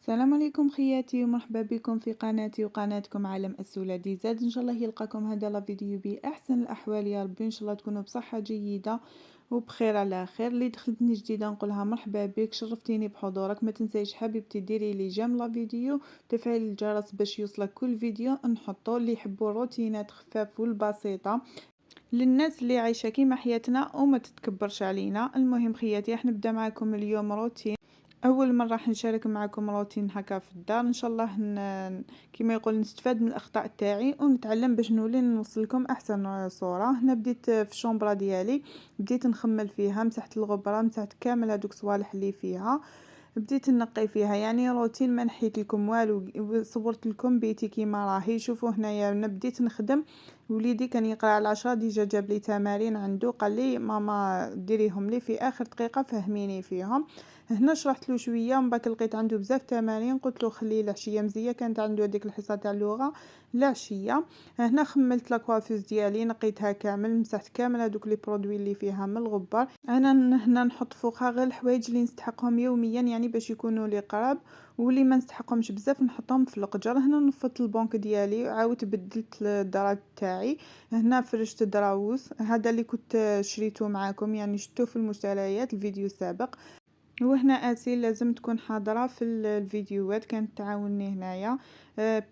السلام عليكم خياتي ومرحبا بكم في قناتي وقناتكم عالم السولة زاد. ان شاء الله يلقاكم هذا الفيديو باحسن الاحوال يا ربي. ان شاء الله تكونوا بصحة جيدة وبخير على خير. اللي دخلتني جديدة نقولها مرحبا بك، شرفتيني بحضورك. ما تنسيش حبيبتي ديري لي جيم لا فيديو، تفعيل الجرس باش يوصلك كل فيديو نحطه. اللي يحبوا روتينات خفاف والبسيطة للناس اللي عايشة كيما حياتنا وما تتكبرش علينا. المهم خياتي راح نبدا معكم اليوم روتين. اول مره راح نشارك معكم روتين هكا في الدار. ان شاء الله كما يقول نستفاد من الاخطاء تاعي ونتعلم باش نولي نوصل لكم احسن صوره. هنا بديت في الشومبرا ديالي، بديت نخمل فيها، مسحت الغبره، مسحت كامل هذوك الصوالح اللي فيها، بديت نقي فيها. يعني روتين ما نحيت لكم والو، صورت لكم بيتي كيما راهي. شوفوا هنايا انا بديت نخدم، وليدي كان يقرا على 10 ديجا جاب لي تمارين عنده، قال لي ماما ديريهم لي في اخر دقيقه فهميني فيهم. هنا شرحت له شويه، من بعد لقيت عنده بزاف تمارين، قلت له خليه العشيه مزيه، كانت عنده هذيك الحصه تاع اللغه العشيه. هنا خملت لاكوافيز ديالي، نقيتها كامل، مسحت كامل هذوك لي برودوي اللي فيها من الغبار. انا هنا نحط فوقها غير الحوايج اللي نستحقهم يوميا، يعني باش يكونوا لي قراب، واللي ما نستحقهمش بزاف نحطهم في القجر. هنا نفضت البنك ديالي، عاودت بدلت الدرج تاعي. هنا فرشت دراوس، هذا اللي كنت شريته معاكم، يعني شفتوه في المشتريات الفيديو السابق. وهنا اسيل لازم تكون حاضره في الفيديوهات، كانت تعاونني هنايا.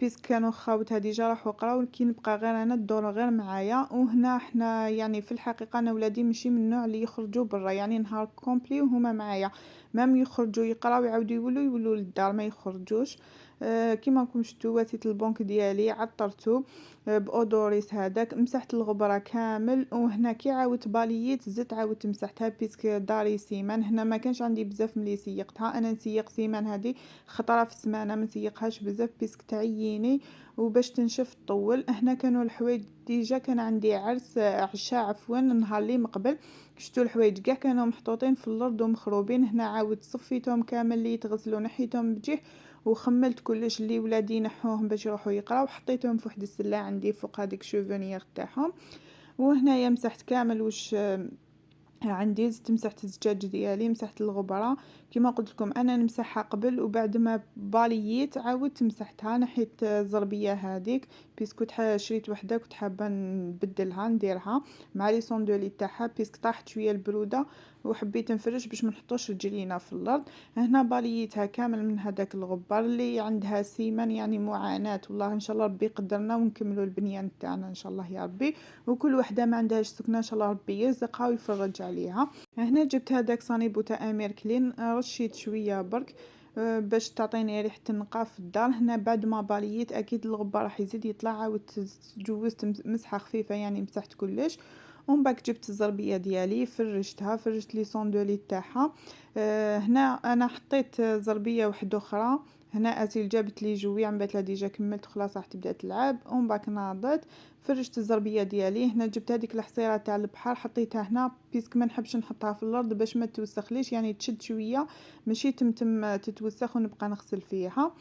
بيس كانوا خاوتها ديجا راحوا قراو، ولكن نبقى غير انا الدور غير معايا. وهنا احنا يعني في الحقيقه انا ولادي ماشي من النوع اللي يخرجوا برا، يعني نهار كومبلي وهما معايا، مام يخرجوا يقراو يعاودوا يولوا للدار ما يخرجوش. كيما راكم شفتوا واسيت البنك ديالي عطرته باودوريس هذاك، مسحت الغبره كامل. وهنا كي عاودت باليت زدت عاودت مسحتها بيسك داري سيمان. هنا ما كانش عندي بزاف ملي سيقتها، انا نسيق سيمان هذه خطره في السمانه، ما نسيقهاش بزاف بيسك تعييني وباش تنشف طول. هنا كانوا الحوايج ديجا، كان عندي عرس عشاء عفوا النهار اللي مقبل، شتو الحوايج كاع كانوا محطوطين في الارض ومخروبين. هنا عاودت صفيتهم كامل اللي يتغسلوا، نحيتهم بجيه وخملت كلش اللي ولادي نحوهم باش يروحوا يقراو، وحطيتهم في واحد السله عندي فوق هذيك شوفونيير تاعهم. وهنايا مسحت كامل واش عندي، زدت مسحت الزجاج ديالي، مسحت الغبره كما قلت لكم انا نمسحها قبل، وبعد ما باليت عاودت مسحتها، نحيت الزربيه هذيك بيسكو شريت وحده كنت حابه نبدلها نديرها مع لي صوندولي تاعها، بيسك طاحت شويه البروده وحبيت نفرش باش ما نحطوش رجلينا في الارض. هنا باليتها كامل من هذاك الغبار اللي عندها سيمان، يعني معاناه والله. ان شاء الله ربي يقدرنا ونكملوا البنيان تاعنا ان شاء الله يا ربي. وكل وحده ما عندهاش سكنه ان شاء الله ربي يرزقها ويفرج عليها. هنا جبت هذاك صانيبو تاع امير كلين، رشيت شويه برك باش تعطيني ريحه النقاء في الدار. هنا بعد ما باليت اكيد الغبار راح يزيد يطلع، عاودت جوزت مسحه خفيفه يعني مسحت كلش. ومن بعد جبت الزربيه ديالي فرشتها، فرشت لي صوندولي تاعها. هنا انا حطيت زربيه واحده اخرى. هنا اسيل جابت لي جوي عم بات ديجا كملت خلاص راح تبدا تلعب. ومن بعد ناضت فرشت الزربيه ديالي. هنا جبت هذيك الحصيره تاع البحر حطيتها هنا بيسك ما نحبش نحطها في الارض باش ما توسخليش، يعني تشد شويه ماشي تمتم تتوسخ ونبقى نغسل فيها.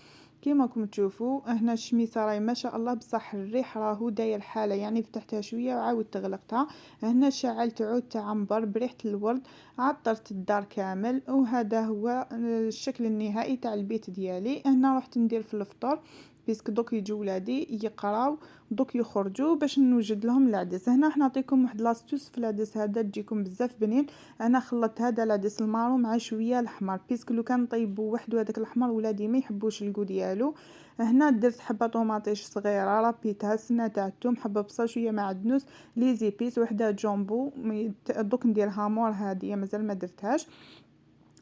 كيما راكم تشوفوا هنا الشميسه راهي ما شاء الله، بصح الريح راهو داير حاله، يعني فتحتها شويه وعاودت غلقتها. هنا شعلت عود تاع عنبر بريحه الورد، عطرت الدار كامل. وهذا هو الشكل النهائي تاع البيت ديالي. هنا رحت ندير في الفطور بيسك دوك يجوا ولادي يقراو دوك يخرجوا باش نوجد لهم العدس. هنا راح نعطيكم واحد لاستوس في العدس هذا تجيكم بزاف بنين. انا خلطت هذا العدس المارو مع شويه الاحمر، بيسك لو كان طيبوا وحده هذاك الاحمر ولادي ما يحبوش الكو ديالو. هنا درت حبه طوماطيش صغيره ربيتها، سنه تاع الثوم، حبه بصل، شويه معدنوس، لي زيبيس، وحده جامبو دوك نديرها مور هذه مازال ما درتهاش.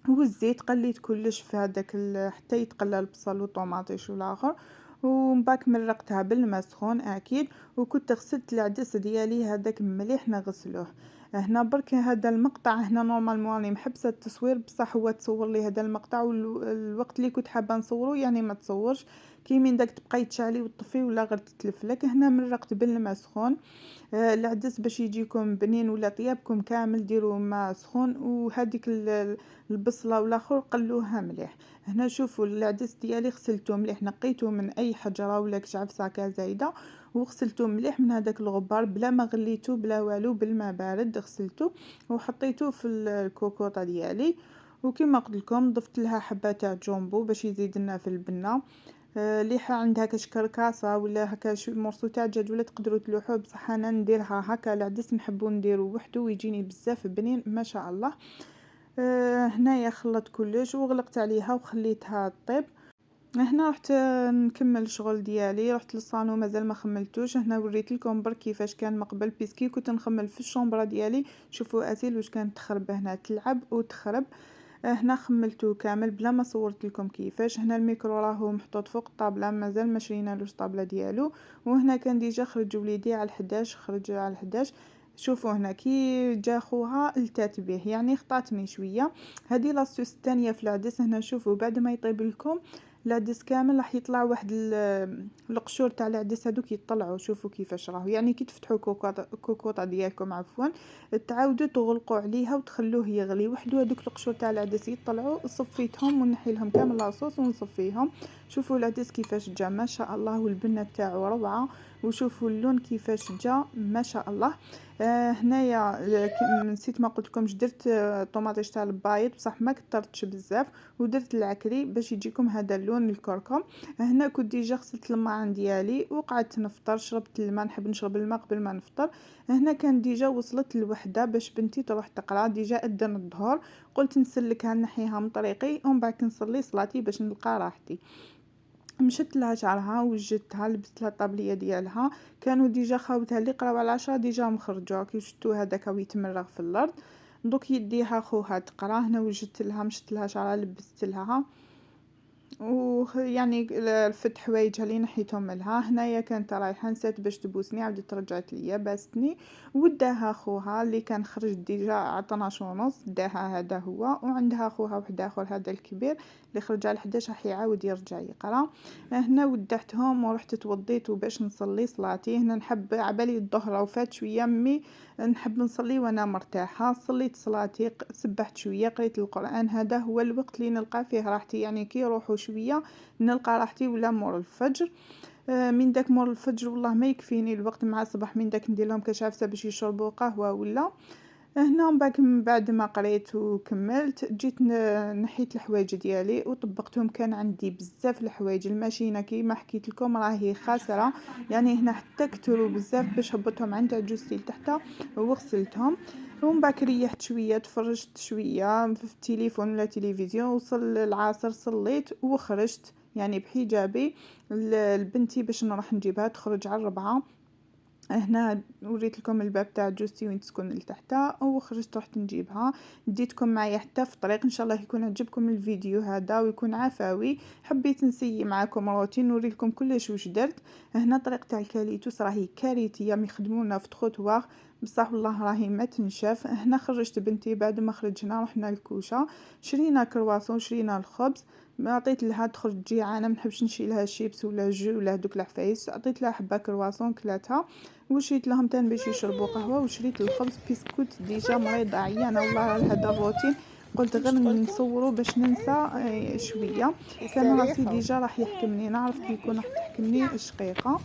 والزيت قليت كلش في هذاك حتى يتقلى البصل والطوماطيش والاخر. ومن بعد مرقتها بالماء سخون اكيد. وكنت غسلت العدس ديالي هذاك مليح نغسلوه. هنا برك هذا المقطع هنا نورمالمون راني محبسه التصوير، بصح هو تصور لي هذا المقطع والوقت اللي كنت حابه نصوره يعني ما تصورش. كي من داك تبقاي تشعلي وتطفي ولا غير تتلفلك. هنا مرقت بالماء سخون العدس باش يجيكم بنين ولا طيابكم كامل ديروا ماء سخون. وهذيك البصله والاخر قلوها مليح. هنا شوفوا العدس ديالي غسلته مليح، نقيته من اي حجره ولا كشعف ساكا زايده، وغسلته مليح من هذاك الغبار بلا ما غليته بلا والو، بالماء بارد غسلته وحطيته في الكوكوطه ديالي. وكما قلت لكم ضفت لها حبه تاع جامبو باش يزيد لنا في البنه. اللي عندها كاش كركاسه ولا هكا شي مرسو تاع دجاج ولا تقدروا تلوحوه، بصح انا نديرها هكا العدس نحبو نديرو وحده ويجيني بزاف بنين ما شاء الله. هنايا خلطت كلش وغلقت عليها وخليتها طيب. هنا رحت نكمل الشغل ديالي، رحت للصالون مازال ما خملتوش. هنا وريت لكم برك كيفاش كان مقبل بيسكي كنت نخمل في الشومبرا ديالي. شوفوا اتيل واش كانت تخرب هنا تلعب وتخرب. هنا خملته كامل بلا ما صورت لكم كيفاش. هنا الميكرو راهو محطوط فوق الطابله مازال ما شرينالوش الطابله ديالو. وهنا كان ديجا خرج وليدي على 11 خرج على 11. شوفوا هنا كي جا خوها التات به يعني خطاتني شويه. هذه لاستوس الثانيه في العدس. هنا شوفوا بعد ما يطيب لكم العدس كامل راح يطلع واحد القشور تاع العدس هذوك يطلعوا. شوفوا كيفاش راهو يعني كي تفتحوا كوكوطه ديالكم عفوا تعاودوا تغلقوا عليها وتخلوه يغلي وحده. هذوك القشور تاع العدس يطلعوا صفيتهم ونحي لهم كامل لاصوص ونصفيهم. شوفوا العدس كيفاش جا ما شاء الله والبنه تاعو روعه. وشوفوا اللون كيفاش جا ما شاء الله. هنايا نسيت ما قلت لكم درت طوماطيش تاع البايض بصح ما كترتش بزاف. ودرت العكري باش يجيكم هذا اللون الكركم. هنا كنت ديجا غسلت الماعن ديالي وقعدت نفطر. شربت الماء نحب نشرب الماء قبل ما نفطر. هنا كان ديجا وصلت الوحده باش بنتي تروح تقرا ديجا اذن الظهر. قلت نسلكها نحيها من طريقي ومن بعد نصلي صلاتي باش نلقى راحتي. مشت لها شعرها وجدتها لبست لها الطابليه ديالها. كانوا ديجا خاوتها اللي قراو على 10 ديجا مخرجوا كي شفتو هذاك ويتمرغ في الارض. دوك يديها خوها تقرا. هنا وجدت لها مشت لها شعرها لبست لها ويعني رفدت حوايجها اللي نحيتهم لها. هنايا كانت رايحه نسات باش تبوسني عاودت رجعت ليا باستني. وداها خوها اللي كان خرج ديجا على 12 ونص داها هذا هو. وعندها خوها واحد اخر هذا الكبير اللي خرج على 11 راح يعاود يرجع يقرا. هنا ودعتهم ورحت توضيت باش نصلي صلاتي. هنا نحب عبالي الظهر وفات شويه مي نحب نصلي وانا مرتاحه. صليت صلاتي سبحت شويه قريت القران. هذا هو الوقت اللي نلقى فيه راحتي يعني كي يروحوا شويه نلقى راحتي ولا مور الفجر. من داك مور الفجر والله ما يكفيني الوقت مع الصباح من داك ندير لهم كاش عفسه باش يشربوا قهوه ولا. هنا من بعد ما قريت وكملت جيت نحيت الحوايج ديالي وطبقتهم. كان عندي بزاف الحوايج الماشينه كيما حكيت لكم راهي خاسره يعني هنا حتى كثروا بزاف باش هبطتهم عند عجوزتي لتحت وغسلتهم. ومن بعد ريحت شويه تفرجت شويه في التليفون ولا تلفزيون. وصل العصر صليت وخرجت يعني بحجابي لبنتي باش نروح نجيبها تخرج على 4. هنا وريت لكم الباب تاع جوستي وين تسكن لتحت وخرجت رحت نجيبها. ديتكم معايا حتى في الطريق. ان شاء الله يكون عجبكم الفيديو هذا ويكون عفوي. حبيت نسيي معكم روتين نوري لكم كلش واش درت. هنا طريق تاع الكاليتوس راهي كارثيه يخدمونا في تخوتواغ بصح والله راهي ما تنشاف. هنا خرجت بنتي بعد ما خرجنا رحنا الكوشه شرينا كرواسون شرينا الخبز. ما عطيت لها تخرج جيعانه ما نحبش نشيل لها شيبس ولا جو ولا هذوك العفايس. عطيت لها حبه كرواسون كلاتها وشريت لهم تان باش يشربوا قهوه. وشريت الخبز بسكوت ديجا مريضه عيانه والله هذا الروتين قلت غير نصوروا باش ننسى شويه. كان راسي ديجا راح يحكمني نعرف كي يكون راح تحكمني الشقيقه.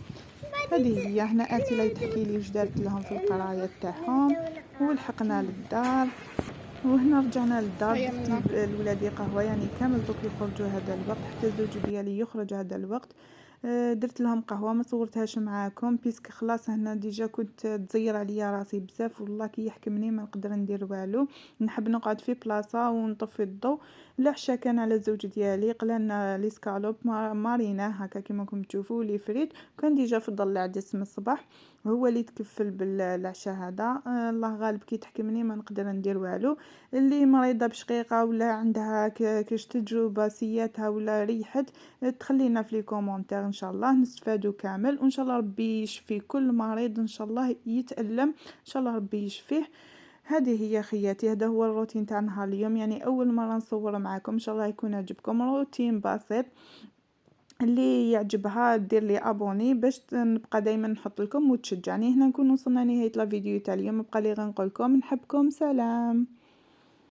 هذه هي. هنا اتي لا تحكي لي واش دارت لهم في القرايه تاعهم. ولحقنا للدار وهنا رجعنا للدار درت لولادي قهوه يعني كامل دوك يخرجوا هذا الوقت حتى الزوج ديالي يخرج هذا الوقت. درت لهم قهوه ما صورتهاش معاكم بيسك خلاص. هنا ديجا كنت تزير عليا راسي بزاف والله كي يحكمني ما نقدر ندير والو. نحب نقعد في بلاصه ونطفي الضوء. العشاء كان على الزوج ديالي قلنا لي سكالوب مارينا هكا كيما راكم تشوفوا لي فريت. كان ديجا فضل العدس من الصباح هو اللي تكفل بالعشاء هذا. الله غالب كي تحكمني ما نقدر ندير والو. اللي مريضه بشقيقه ولا عندها كاش تجربه سياتها ولا ريحت تخلينا في لي كومونتير ان شاء الله نستفادوا كامل. وان شاء الله ربي يشفي كل مريض ان شاء الله يتألم ان شاء الله ربي يشفيه. هذه هي خياتي هذا هو الروتين تاع نهار اليوم يعني اول مره نصور معكم. ان شاء الله يكون عجبكم روتين بسيط. اللي يعجبها دير لي ابوني باش نبقى دائما نحط لكم وتشجعني. هنا نكون وصلنا نهايه الفيديو تاع اليوم. بقى لي غنقول لكم نحبكم سلام.